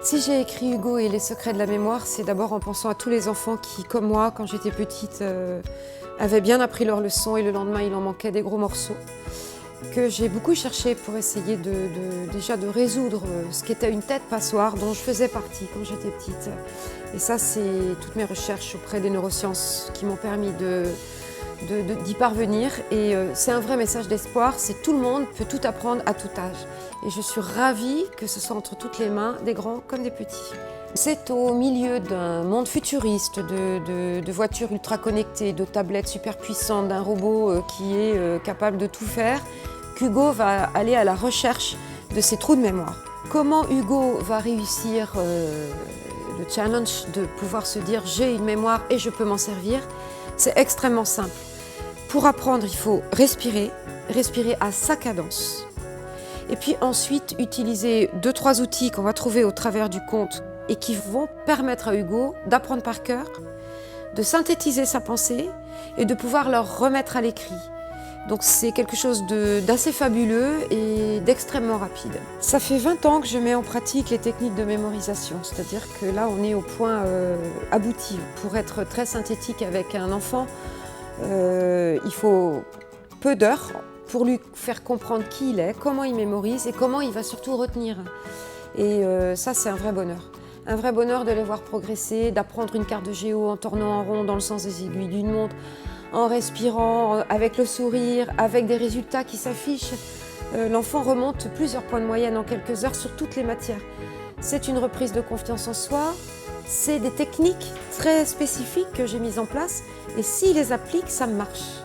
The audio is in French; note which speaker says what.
Speaker 1: Si j'ai écrit Hugo et les secrets de la mémoire, c'est d'abord en pensant à tous les enfants qui, comme moi, quand j'étais petite, avaient bien appris leurs leçons et le lendemain, il en manquait des gros morceaux. Que j'ai beaucoup cherché pour essayer déjà de résoudre ce qu'était une tête passoire dont je faisais partie quand j'étais petite. Et ça, c'est toutes mes recherches auprès des neurosciences qui m'ont permis d'y parvenir. Et c'est un vrai message d'espoir, c'est tout le monde peut tout apprendre à tout âge. Et je suis ravie que ce soit entre toutes les mains, des grands comme des petits. C'est au milieu d'un monde futuriste, de voitures ultra connectées, de tablettes super puissantes, d'un robot qui est capable de tout faire, qu'Hugo va aller à la recherche de ses trous de mémoire. Comment Hugo va réussir le challenge de pouvoir se dire j'ai une mémoire et je peux m'en servir? C'est extrêmement simple. Pour apprendre, il faut respirer à sa cadence. Et puis ensuite, utiliser 2-3 outils qu'on va trouver au travers du conte et qui vont permettre à Hugo d'apprendre par cœur, de synthétiser sa pensée et de pouvoir le remettre à l'écrit. Donc c'est quelque chose d'assez fabuleux et d'extrêmement rapide. Ça fait 20 ans que je mets en pratique les techniques de mémorisation, c'est-à-dire que là on est au point abouti. Pour être très synthétique avec un enfant, il faut peu d'heures pour lui faire comprendre qui il est, comment il mémorise et comment il va surtout retenir. Et ça c'est un vrai bonheur. Un vrai bonheur de les voir progresser, d'apprendre une carte de géo en tournant en rond dans le sens des aiguilles d'une montre, en respirant, avec le sourire, avec des résultats qui s'affichent. L'enfant remonte plusieurs points de moyenne en quelques heures sur toutes les matières. C'est une reprise de confiance en soi, c'est des techniques très spécifiques que j'ai mises en place et s'il les applique, ça marche.